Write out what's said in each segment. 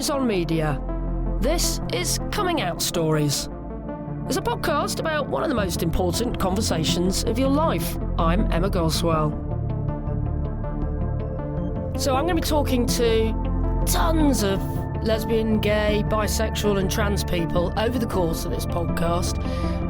Boys on Media. This is Coming Out Stories. It's a podcast about one of the most important conversations of your life. I'm Emma Goswell. So I'm going to be talking to tons of lesbian, gay, bisexual and trans people over the course of this podcast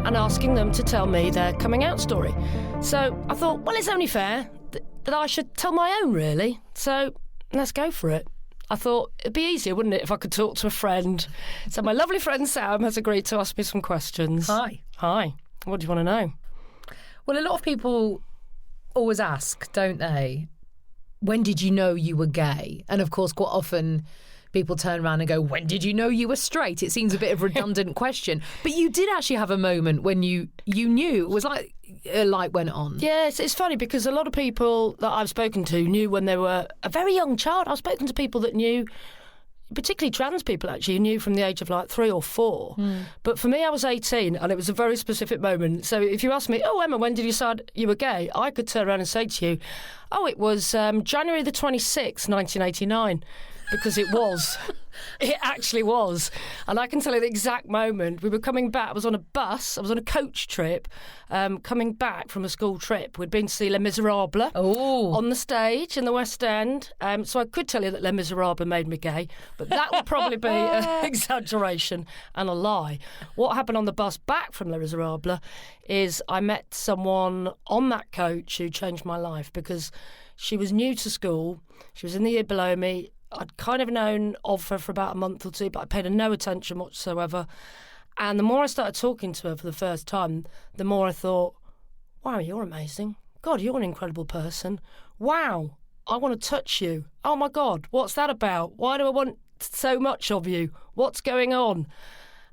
and asking them to tell me their coming out story. So I thought, well, it's only fair that I should tell my own, really. So let's go for it. I thought it'd be easier, wouldn't it, if I could talk to a friend. So my lovely friend Sam has agreed to ask me some questions. Hi. Hi. What do you want to know? Well, a lot of people always ask, don't they, when did you know you were gay? And of course, quite often people turn around and go, when did you know you were straight? It seems a bit of a redundant question. But you did actually have a moment when you knew. It was like a light went on. Yes, it's funny because a lot of people that I've spoken to knew when they were a very young child. I've spoken to people that knew, particularly trans people actually, who knew from the age of like 3 or 4. But for me, I was 18 and it was a very specific moment. So if you ask me, oh, Emma, when did you decide you were gay? I could turn around and say to you, oh, it was January the 26th, 1989. Because it was. It actually was. And I can tell you the exact moment. We were coming back. I was on a bus. I was on a coach trip, coming back from a school trip. We'd been to see Les Miserables on the stage in the West End. So I could tell you that Les Miserables made me gay, but that would probably be an exaggeration and a lie. What happened on the bus back from Les Miserables is I met someone on that coach who changed my life because she was new to school. She was in the year below me. I'd kind of known of her for about a month or two, but I paid her no attention whatsoever. And the more I started talking to her for the first time, the more I thought, wow, you're amazing. God, you're an incredible person. Wow, I want to touch you. Oh, my God, what's that about? Why do I want so much of you? What's going on?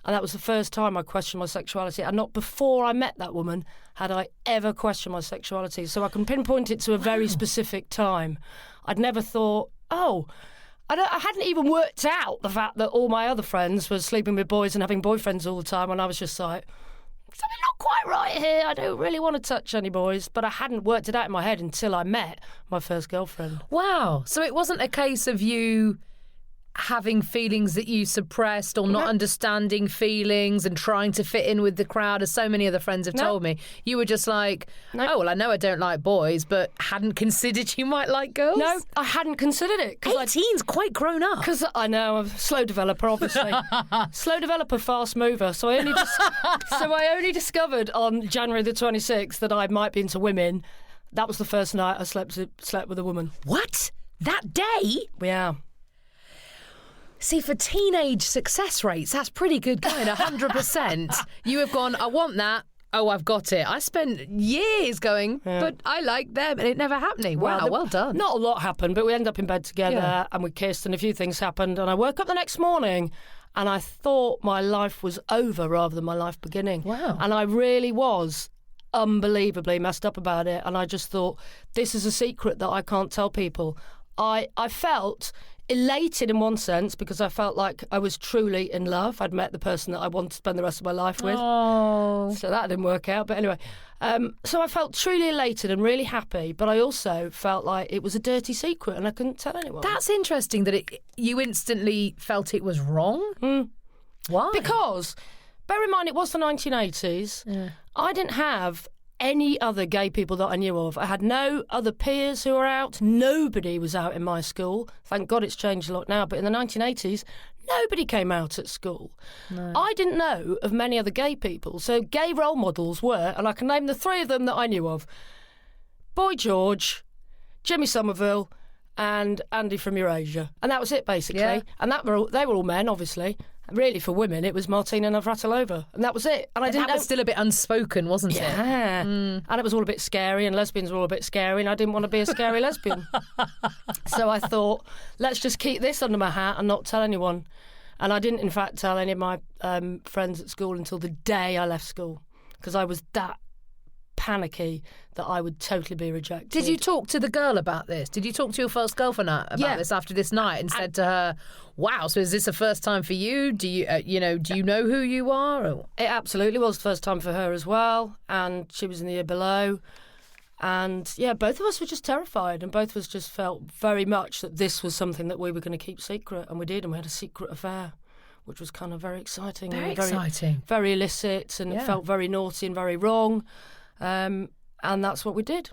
And that was the first time I questioned my sexuality. And not before I met that woman had I ever questioned my sexuality. So I can pinpoint it to a very specific time. I'd never thought, oh, I hadn't even worked out the fact that all my other friends were sleeping with boys and having boyfriends all the time, and I was just like, something not quite right here. I don't really want to touch any boys. But I hadn't worked it out in my head until I met my first girlfriend. Wow. So it wasn't a case of you having feelings that you suppressed or not understanding feelings and trying to fit in with the crowd, as so many other friends have told me. You were just like, oh, well, I know I don't like boys, but hadn't considered you might like girls? No, I hadn't considered it. 18's quite grown up. Because I know, I'm a slow developer, obviously. Slow developer, fast mover. So I only discovered on January the 26th that I might be into women. That was the first night I slept with a woman. What? That day? Yeah. See, for teenage success rates, that's pretty good going, 100%. You have gone, I want that. Oh, I've got it. I spent years going, but I like them, and it never happening. Wow, well done. Not a lot happened, but we ended up in bed together and we kissed and a few things happened. And I woke up the next morning and I thought my life was over rather than my life beginning. Wow. And I really was unbelievably messed up about it. And I just thought, this is a secret that I can't tell people. I felt elated in one sense because I felt like I was truly in love. I'd met the person that I wanted to spend the rest of my life with. Oh. So that didn't work out. But anyway, so I felt truly elated and really happy, but I also felt like it was a dirty secret and I couldn't tell anyone. That's interesting that you instantly felt it was wrong. Why? Because, bear in mind, it was the 1980s. Yeah. I didn't have any other gay people that I knew of. I had no other peers who were out. Nobody was out in my school. Thank God it's changed a lot now. But in the 1980s, nobody came out at school. No. I didn't know of many other gay people. So gay role models were, and I can name the 3 of them that I knew of, Boy George, Jimmy Somerville, and Andy from Eurasia. And that was it, basically. Yeah. And they were all men, obviously. Really, for women, it was Martina Navratilova, and that was it. And I didn't. That was still a bit unspoken, wasn't it? Yeah, and it was all a bit scary, and lesbians were all a bit scary, and I didn't want to be a scary lesbian. So I thought, let's just keep this under my hat and not tell anyone. And I didn't, in fact, tell any of my friends at school until the day I left school, because I was that panicky that I would totally be rejected. Did you talk to the girl about this? Did you talk to your first girlfriend about this after this night and said to her, wow, so is this the first time for you? Do you, do you know who you are? Or? It absolutely was the first time for her as well, and she was in the year below. And yeah, both of us were just terrified, and both of us just felt very much that this was something that we were going to keep secret, and we did, and we had a secret affair, which was kind of very exciting. Very and exciting. Very illicit, and it felt very naughty and very wrong. And that's what we did.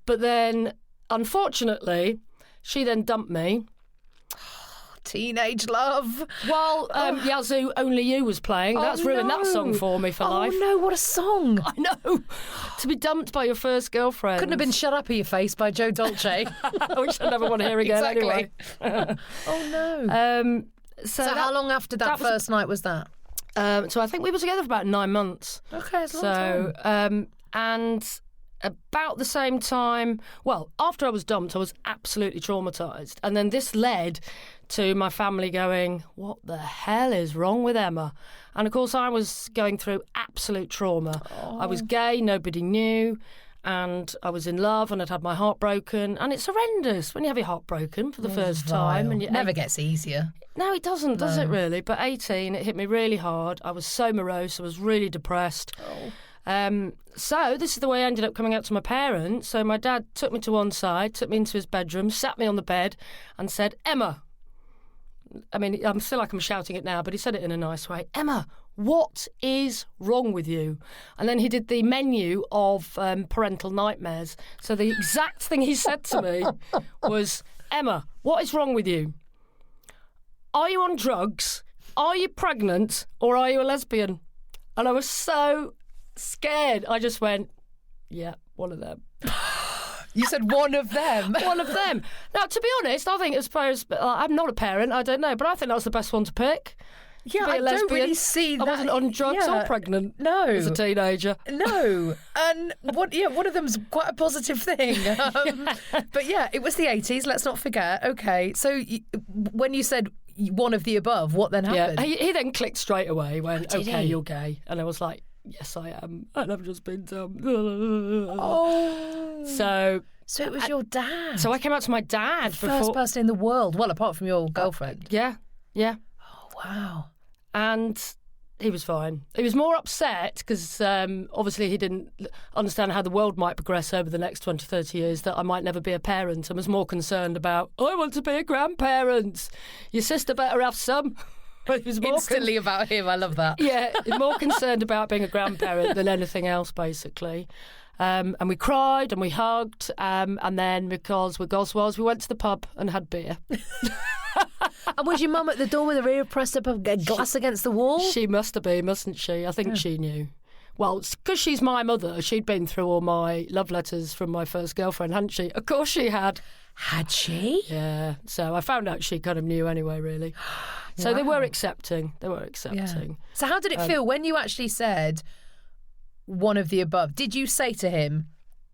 But then, unfortunately, she then dumped me. Teenage love. While Yazoo Only You was playing. That's ruined that song for me for life. Oh no, what a song. I know. To be dumped by your first girlfriend. Couldn't have been Shut Up in Your Face by Joe Dolce. Which I never want to hear again anyway. Oh no. So how long after that first night was that? So I think we were together for about 9 months. Okay, it's a long time. And about the same time, well, after I was dumped, I was absolutely traumatised. And then this led to my family going, what the hell is wrong with Emma? And of course, I was going through absolute trauma. I was gay, nobody knew. And I was in love and I'd had my heart broken. And it's horrendous when you have your heart broken for the first time. And it never gets easier. No, it doesn't, does it really? But 18, it hit me really hard. I was so morose. I was really depressed. So this is the way I ended up coming out to my parents. So my dad took me to one side, took me into his bedroom, sat me on the bed and said, Emma. I mean, I feel like I'm shouting it now, but he said it in a nice way. Emma, what is wrong with you? And then he did the menu of parental nightmares. So the exact thing he said to me was, Emma, what is wrong with you? Are you on drugs? Are you pregnant? Or are you a lesbian? And I was so scared. I just went, yeah, one of them. You said one of them? One of them. Now, to be honest, I think as far as... I'm not a parent, I don't know, but I think that was the best one to pick. Yeah, I don't really see that. I wasn't on drugs or pregnant as a teenager. No. And one of them's quite a positive thing. But yeah, it was the 80s, let's not forget. Okay, so when you said one of the above, what then happened? Yeah, he then clicked straight away. He went, okay, you're gay. And I was like, yes, I am. And I've just been dumped. So it was your dad. So I came out to my dad. First person in the world. Well, apart from your girlfriend. Yeah. Oh, wow. And he was fine. He was more upset because obviously he didn't understand how the world might progress over the next 20, 30 years, that I might never be a parent, and was more concerned about, I want to be a grandparent. Your sister better have some. But he was more instantly about him. I love that. Yeah, more concerned about being a grandparent than anything else, basically. And we cried and we hugged. And then, because we're Goswells, we went to the pub and had beer. And was your mum at the door with her ear pressed up a glass against the wall? She must have been, mustn't she? I think she knew. Well, because she's my mother, she'd been through all my love letters from my first girlfriend, hadn't she? Of course she had. Had she? Yeah. So I found out she kind of knew anyway, really. So they were accepting. Yeah. So how did it feel when you actually said one of the above? Did you say to him,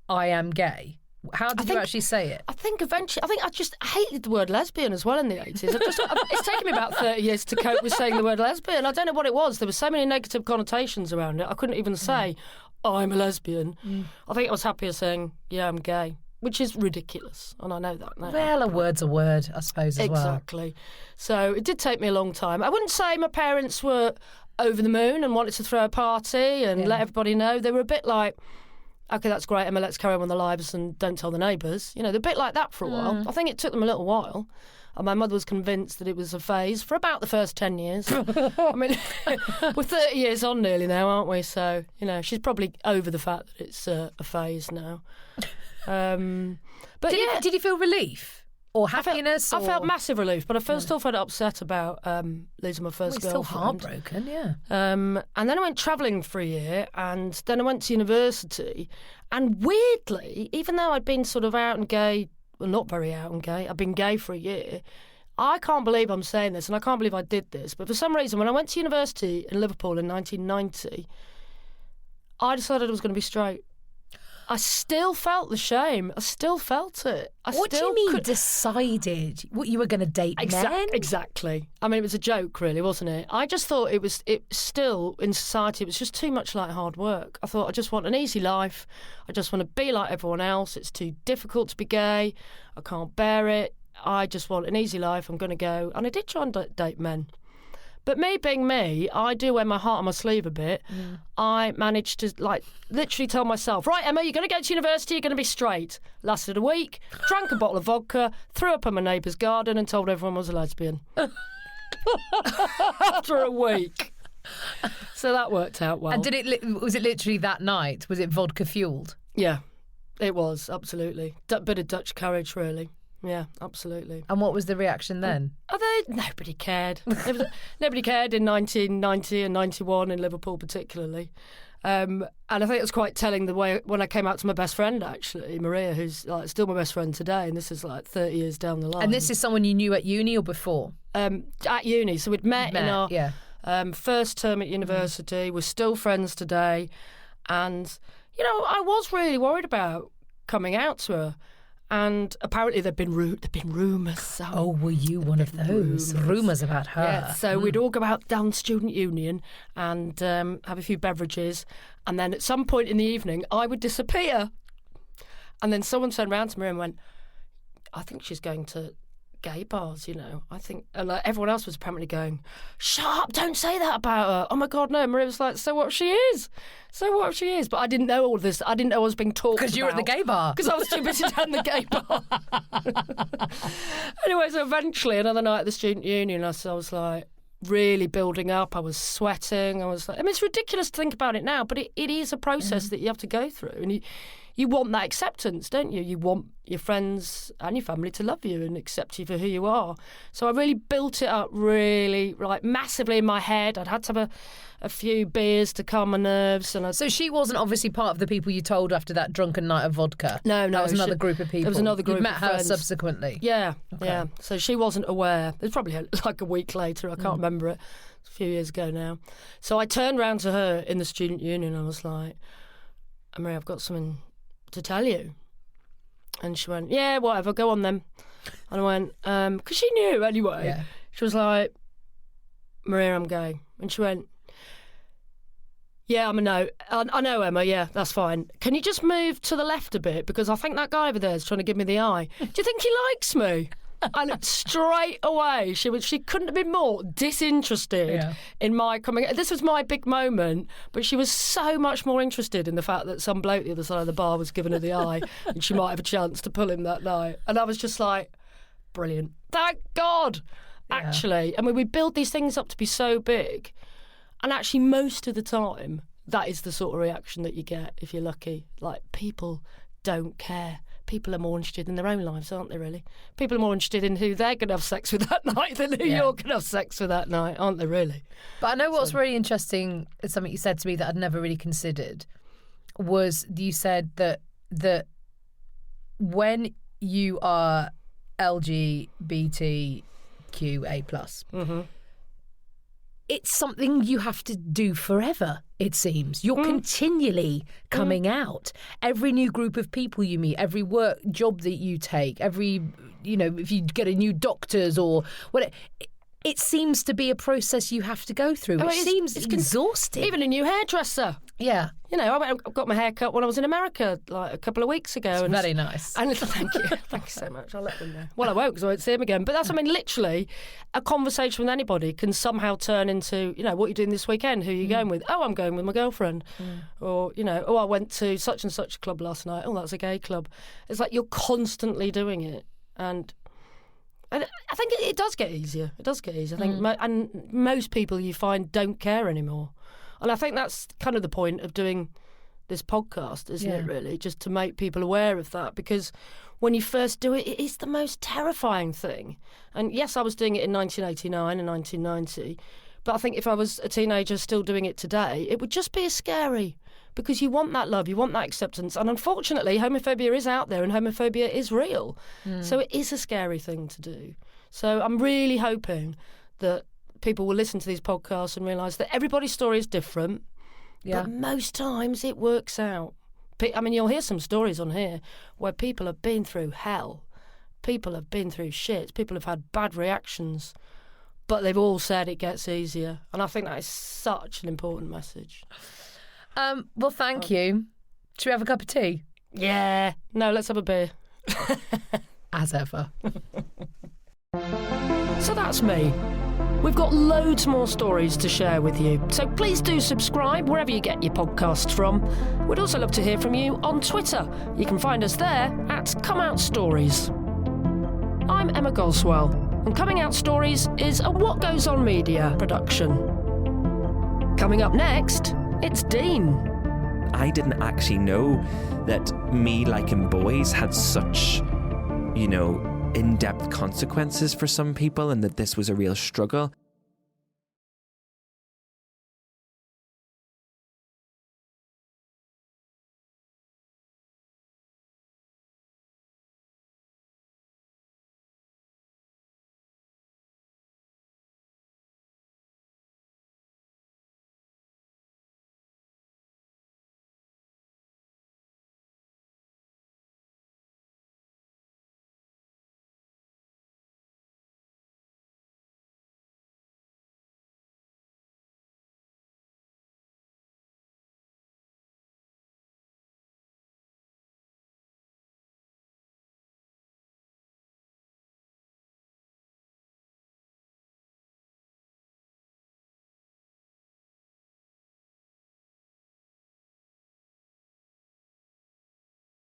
I am gay? How did you actually say it? I think eventually, I just hated the word lesbian as well in the 80s. It's taken me about 30 years to cope with saying the word lesbian. I don't know what it was. There were so many negative connotations around it. I couldn't even say, I'm a lesbian. I think I was happier saying, yeah, I'm gay. Which is ridiculous, and I know that now. Well, a word's a word, I suppose, as well. Exactly. So it did take me a long time. I wouldn't say my parents were over the moon and wanted to throw a party and let everybody know. They were a bit like, OK, that's great, Emma, let's carry on with our lives and don't tell the neighbours. You know, they're a bit like that for a while. I think it took them a little while. And my mother was convinced that it was a phase for about the first 10 years. I mean, we're 30 years on nearly now, aren't we? So, you know, she's probably over the fact that it's a phase now. But did you feel relief or happiness? I felt massive relief, but I still felt upset about losing my first girlfriend. Still heartbroken, yeah. And then I went travelling for a year, and then I went to university. And weirdly, even though I'd been sort of out and gay, well, not very out and gay, I'd been gay for a year. I can't believe I'm saying this, and I can't believe I did this, but for some reason, when I went to university in Liverpool in 1990, I decided I was going to be straight. I still felt the shame. I still felt it. What do you mean decided? What, you were going to date men? Exactly. I mean, it was a joke, really, wasn't it? I just thought it still, in society, it was just too much like hard work. I thought, I just want an easy life. I just want to be like everyone else. It's too difficult to be gay. I can't bear it. I just want an easy life. I'm going to go. And I did try and date men. But me being me, I do wear my heart on my sleeve a bit. I managed to literally tell myself, right, Emma, you're going to go to university, you're going to be straight. Lasted a week, drank a bottle of vodka, threw up in my neighbour's garden and told everyone I was a lesbian. After a week. So that worked out well. And was it literally that night? Was it vodka fueled? Yeah, it was, absolutely. Bit of Dutch courage, really. Yeah, absolutely. And what was the reaction then? Nobody cared. Nobody cared in 1990 and 91 in Liverpool particularly. And I think it was quite telling the way when I came out to my best friend, actually, Maria, who's still my best friend today, and this is 30 years down the line. And this is someone you knew at uni or before? At uni. So we'd met in our first term at university. We're still friends today. And, I was really worried about coming out to her. And apparently there'd been rumours. So were you one of those? Rumours about her. Yeah, so we'd all go out down Student Union and have a few beverages. And then at some point in the evening, I would disappear. And then someone turned around to me and went, I think she's going to gay bars, I think. And everyone else was apparently going, shut up, don't say that about her. Oh my God, no. Maria was like, so what if she is? But I didn't know all this. I didn't know I was being talked about. Because you were at the gay bar. Because I was too busy down the gay bar. Anyway, so eventually another night at the Student Union, I was like really building up. I was sweating. I was like, it's ridiculous to think about it now, but it is a process that you have to go through. And you want that acceptance, don't you? You want your friends and your family to love you and accept you for who you are. So I really built it up really, massively in my head. I'd had to have a few beers to calm my nerves. So she wasn't obviously part of the people you told after that drunken night of vodka? No. That was another group of people? There was another group of friends. You met her friends. subsequently? Yeah, okay. Yeah. So she wasn't aware. It was probably a week later. I can't remember it. It's a few years ago now. So I turned round to her in the Student Union and I was like, Maria, I've got something to tell you. And she went, yeah, whatever, go on then. And I went, because she knew anyway. Yeah. She was like, Maria, I'm gay. And she went, yeah, I'm a no. I know, Emma, yeah, that's fine. Can you just move to the left a bit? Because I think that guy over there is trying to give me the eye. Do you think he likes me? And straight away, she couldn't have been more disinterested in my coming. This was my big moment, but she was so much more interested in the fact that some bloke the other side of the bar was giving her the eye, and she might have a chance to pull him that night. And I was just like, brilliant, thank God. Actually, we build these things up to be so big, and actually, most of the time, that is the sort of reaction that you get if you're lucky. People don't care. People are more interested in their own lives, aren't they, really? People are more interested in who they're going to have sex with that night than who you're going to have sex with that night, aren't they, really? But I know what's really interesting, is something you said to me that I'd never really considered, was you said that when you are LGBTQA+, it's something you have to do forever, it seems. You're continually coming out. Every new group of people you meet, every work job that you take, every, if you get a new doctor's or whatever, it seems to be a process you have to go through, which seems exhausting. Even a new hairdresser. Yeah. I got my hair cut when I was in America a couple of weeks ago. It's very nice. And thank you. Thank you so much. I'll let them know. Well, I won't because I won't see them again. But that's, literally, a conversation with anybody can somehow turn into, what are you doing this weekend? Who are you going with? Oh, I'm going with my girlfriend. Or, I went to such and such club last night. Oh, that's a gay club. It's like you're constantly doing it. And I think it does get easier. It does get easier. I think and most people you find don't care anymore. And I think that's kind of the point of doing this podcast, isn't it, really? Just to make people aware of that. Because when you first do it, it is the most terrifying thing. And yes, I was doing it in 1989 and 1990. But I think if I was a teenager still doing it today, it would just be as scary. Because you want that love, you want that acceptance. And unfortunately, homophobia is out there and homophobia is real. So it is a scary thing to do. So I'm really hoping that people will listen to these podcasts and realise that everybody's story is different, but most times it works out. You'll hear some stories on here where people have been through hell, people have been through shit, people have had bad reactions, but they've all said it gets easier. And I think that is such an important message. Well, thank you. Should we have a cup of tea? Yeah. No, let's have a beer. As ever. So that's me. We've got loads more stories to share with you, so please do subscribe wherever you get your podcasts from. We'd also love to hear from you on Twitter. You can find us there at Come Out Stories. I'm Emma Goswell, and Coming Out Stories is a What Goes On Media production. Coming up next, it's Dean. I didn't actually know that me liking boys had such, in-depth consequences for some people, and that this was a real struggle.